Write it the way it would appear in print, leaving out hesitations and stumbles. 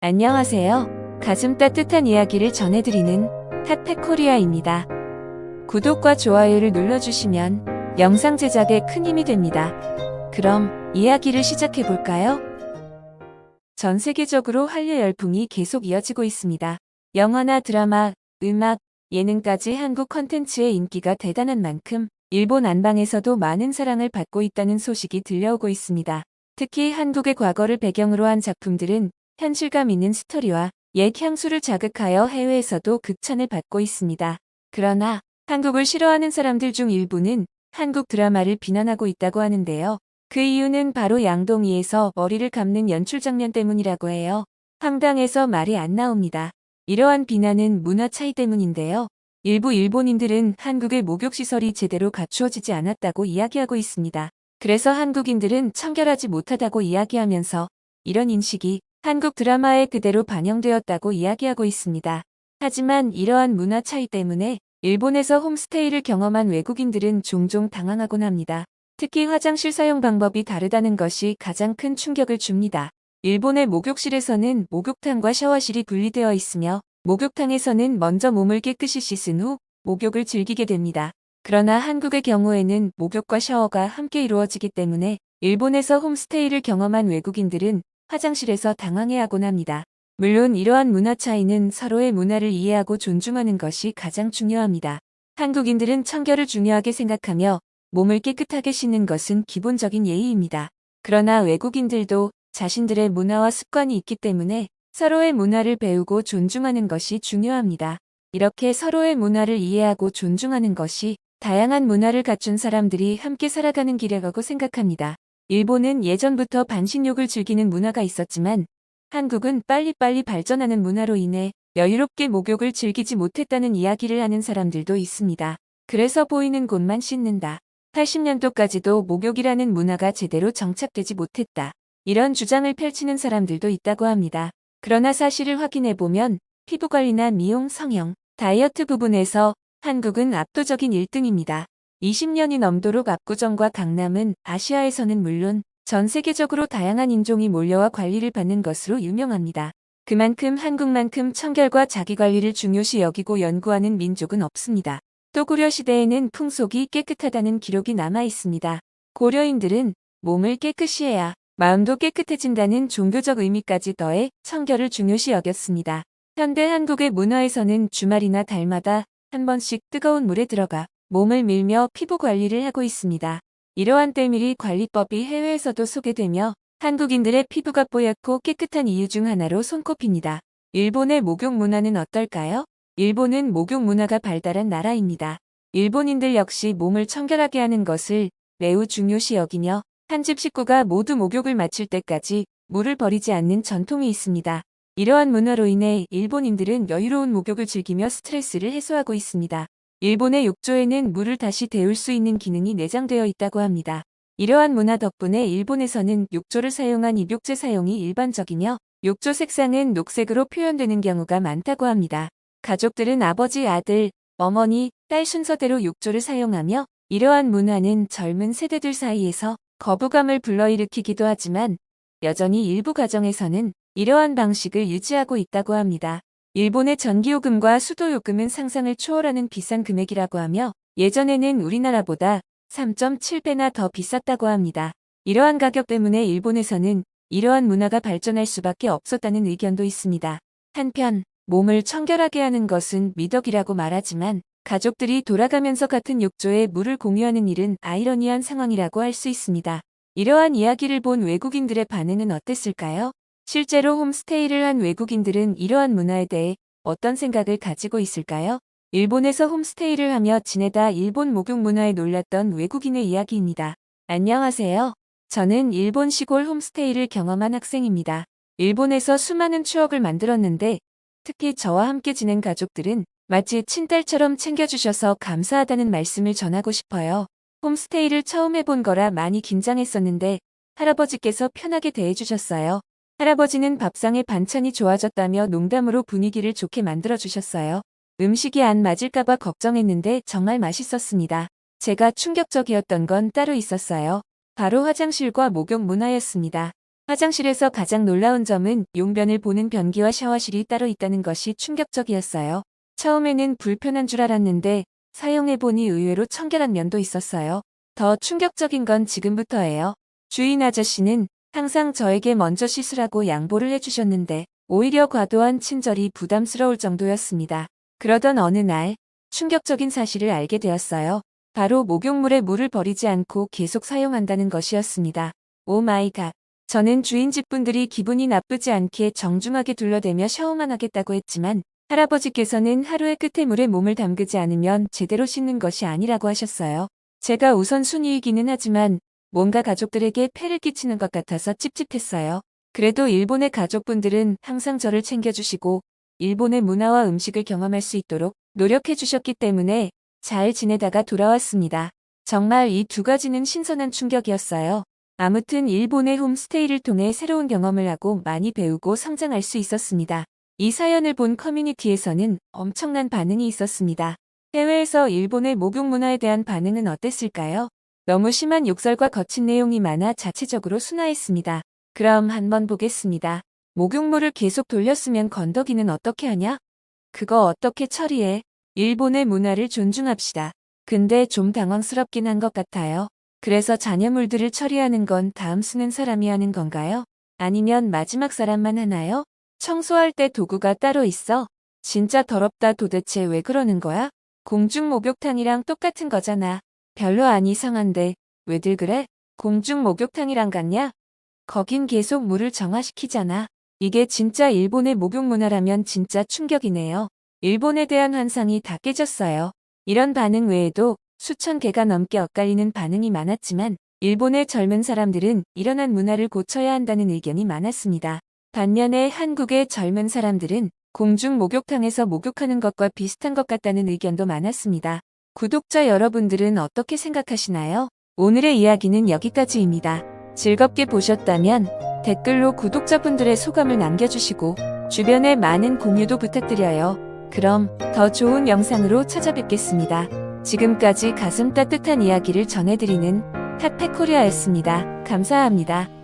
안녕하세요. 가슴 따뜻한 이야기를 전해드리는 핫팩코리아입니다. 구독과 좋아요를 눌러주시면 영상 제작에 큰 힘이 됩니다. 그럼 이야기를 시작해볼까요? 전 세계적으로 한류 열풍이 계속 이어지고 있습니다. 영화나 드라마, 음악, 예능까지 한국 컨텐츠의 인기가 대단한 만큼 일본 안방에서도 많은 사랑을 받고 있다는 소식이 들려오고 있습니다. 특히 한국의 과거를 배경으로 한 작품들은 현실감 있는 스토리와 옛 향수를 자극하여 해외에서도 극찬을 받고 있습니다. 그러나 한국을 싫어하는 사람들 중 일부는 한국 드라마를 비난하고 있다고 하는데요. 그 이유는 바로 양동이에서 머리를 감는 연출 장면 때문이라고 해요. 황당해서 말이 안 나옵니다. 이러한 비난은 문화 차이 때문인데요. 일부 일본인들은 한국의 목욕시설이 제대로 갖추어지지 않았다고 이야기하고 있습니다. 그래서 한국인들은 청결하지 못하다고 이야기하면서 이런 인식이 한국 드라마에 그대로 반영되었다고 이야기하고 있습니다. 하지만 이러한 문화 차이 때문에 일본에서 홈스테이를 경험한 외국인들은 종종 당황하곤 합니다. 특히 화장실 사용 방법이 다르다는 것이 가장 큰 충격을 줍니다. 일본의 목욕실에서는 목욕탕과 샤워실이 분리되어 있으며 목욕탕에서는 먼저 몸을 깨끗이 씻은 후 목욕을 즐기게 됩니다. 그러나 한국의 경우에는 목욕과 샤워가 함께 이루어지기 때문에 일본에서 홈스테이를 경험한 외국인들은 화장실에서 당황해하곤 합니다. 물론 이러한 문화 차이는 서로의 문화를 이해하고 존중하는 것이 가장 중요합니다. 한국인들은 청결을 중요하게 생각하며 몸을 깨끗하게 씻는 것은 기본적인 예의입니다. 그러나 외국인들도 자신들의 문화와 습관이 있기 때문에 서로의 문화를 배우고 존중하는 것이 중요합니다. 이렇게 서로의 문화를 이해하고 존중하는 것이 다양한 문화를 갖춘 사람들이 함께 살아가는 길이라고 생각합니다. 일본은 예전부터 반신욕을 즐기는 문화가 있었지만 한국은 빨리빨리 발전하는 문화로 인해 여유롭게 목욕을 즐기지 못했다는 이야기를 하는 사람들도 있습니다. 그래서 보이는 곳만 씻는다. 80년도까지도 목욕이라는 문화가 제대로 정착되지 못했다. 이런 주장을 펼치는 사람들도 있다고 합니다. 그러나 사실을 확인해보면 피부관리나 미용, 성형, 다이어트 부분에서 한국은 압도적인 1등입니다. 20년이 넘도록 압구정과 강남은 아시아에서는 물론 전 세계적으로 다양한 인종이 몰려와 관리를 받는 것으로 유명합니다. 그만큼 한국만큼 청결과 자기관리를 중요시 여기고 연구하는 민족은 없습니다. 또 고려시대에는 풍속이 깨끗하다는 기록이 남아 있습니다. 고려인들은 몸을 깨끗이 해야 마음도 깨끗해진다는 종교적 의미까지 더해 청결을 중요시 여겼습니다. 현대 한국의 문화에서는 주말이나 달마다 한 번씩 뜨거운 물에 들어가 몸을 밀며 피부 관리를 하고 있습니다. 이러한 때밀이 관리법이 해외에서도 소개되며 한국인들의 피부가 뽀얗고 깨끗한 이유 중 하나로 손꼽힙니다. 일본의 목욕 문화는 어떨까요? 일본은 목욕 문화가 발달한 나라입니다. 일본인들 역시 몸을 청결하게 하는 것을 매우 중요시 여기며 한 집 식구가 모두 목욕을 마칠 때까지 물을 버리지 않는 전통이 있습니다. 이러한 문화로 인해 일본인들은 여유로운 목욕을 즐기며 스트레스를 해소하고 있습니다. 일본의 욕조에는 물을 다시 데울 수 있는 기능이 내장되어 있다고 합니다. 이러한 문화 덕분에 일본에서는 욕조를 사용한 입욕제 사용이 일반적이며 욕조 색상은 녹색으로 표현되는 경우가 많다고 합니다. 가족들은 아버지, 아들, 어머니, 딸 순서대로 욕조를 사용하며 이러한 문화는 젊은 세대들 사이에서 거부감을 불러일으키기도 하지만 여전히 일부 가정에서는 이러한 방식을 유지하고 있다고 합니다. 일본의 전기요금과 수도요금은 상상을 초월하는 비싼 금액이라고 하며 예전에는 우리나라보다 3.7배나 더 비쌌다고 합니다. 이러한 가격 때문에 일본에서는 이러한 문화가 발전할 수밖에 없었다는 의견도 있습니다. 한편 몸을 청결하게 하는 것은 미덕이라고 말하지만 가족들이 돌아가면서 같은 욕조에 물을 공유하는 일은 아이러니한 상황이라고 할 수 있습니다. 이러한 이야기를 본 외국인들의 반응은 어땠을까요? 실제로 홈스테이를 한 외국인들은 이러한 문화에 대해 어떤 생각을 가지고 있을까요? 일본에서 홈스테이를 하며 지내다 일본 목욕 문화에 놀랐던 외국인의 이야기입니다. 안녕하세요. 저는 일본 시골 홈스테이를 경험한 학생입니다. 일본에서 수많은 추억을 만들었는데 특히 저와 함께 지낸 가족들은 마치 친딸처럼 챙겨주셔서 감사하다는 말씀을 전하고 싶어요. 홈스테이를 처음 해본 거라 많이 긴장했었는데 할아버지께서 편하게 대해주셨어요. 할아버지는 밥상에 반찬이 좋아졌다며 농담으로 분위기를 좋게 만들어주셨어요. 음식이 안 맞을까봐 걱정했는데 정말 맛있었습니다. 제가 충격적이었던 건 따로 있었어요. 바로 화장실과 목욕 문화였습니다. 화장실에서 가장 놀라운 점은 용변을 보는 변기와 샤워실이 따로 있다는 것이 충격적이었어요. 처음에는 불편한 줄 알았는데 사용해보니 의외로 청결한 면도 있었어요. 더 충격적인 건 지금부터예요. 주인 아저씨는 항상 저에게 먼저 씻으라고 양보를 해주셨는데 오히려 과도한 친절이 부담스러울 정도였습니다. 그러던 어느 날 충격적인 사실을 알게 되었어요. 바로 목욕물에 물을 버리지 않고 계속 사용한다는 것이었습니다. 오 마이 갓. 저는 주인 집분들이 기분이 나쁘지 않게 정중하게 둘러대며 샤워만 하겠다고 했지만 할아버지께서는 하루의 끝에 물에 몸을 담그지 않으면 제대로 씻는 것이 아니라고 하셨어요. 제가 우선순위이기는 하지만 뭔가 가족들에게 폐를 끼치는 것 같아서 찝찝했어요. 그래도 일본의 가족분들은 항상 저를 챙겨주시고 일본의 문화와 음식을 경험할 수 있도록 노력해 주셨기 때문에 잘 지내다가 돌아왔습니다. 정말 이 두 가지는 신선한 충격이었어요. 아무튼 일본의 홈스테이를 통해 새로운 경험을 하고 많이 배우고 성장할 수 있었습니다. 이 사연을 본 커뮤니티에서는 엄청난 반응이 있었습니다. 해외에서 일본의 목욕 문화에 대한 반응은 어땠을까요? 너무 심한 욕설과 거친 내용이 많아 자체적으로 순화했습니다. 그럼 한번 보겠습니다. 목욕물을 계속 돌렸으면 건더기는 어떻게 하냐? 그거 어떻게 처리해? 일본의 문화를 존중합시다. 근데 좀 당황스럽긴 한 것 같아요. 그래서 잔여물들을 처리하는 건 다음 쓰는 사람이 하는 건가요? 아니면 마지막 사람만 하나요? 청소할 때 도구가 따로 있어? 진짜 더럽다. 도대체 왜 그러는 거야? 공중 목욕탕이랑 똑같은 거잖아. 별로 안 이상한데 왜들 그래? 공중 목욕탕이랑 같냐? 거긴 계속 물을 정화시키잖아. 이게 진짜 일본의 목욕 문화라면 진짜 충격이네요. 일본에 대한 환상이 다 깨졌어요. 이런 반응 외에도 수천 개가 넘게 엇갈리는 반응이 많았지만 일본의 젊은 사람들은 일어난 문화를 고쳐야 한다는 의견이 많았습니다. 반면에 한국의 젊은 사람들은 공중 목욕탕에서 목욕하는 것과 비슷한 것 같다는 의견도 많았습니다. 구독자 여러분들은 어떻게 생각하시나요? 오늘의 이야기는 여기까지입니다. 즐겁게 보셨다면 댓글로 구독자분들의 소감을 남겨주시고 주변에 많은 공유도 부탁드려요. 그럼 더 좋은 영상으로 찾아뵙겠습니다. 지금까지 가슴 따뜻한 이야기를 전해드리는 핫팩코리아였습니다. 감사합니다.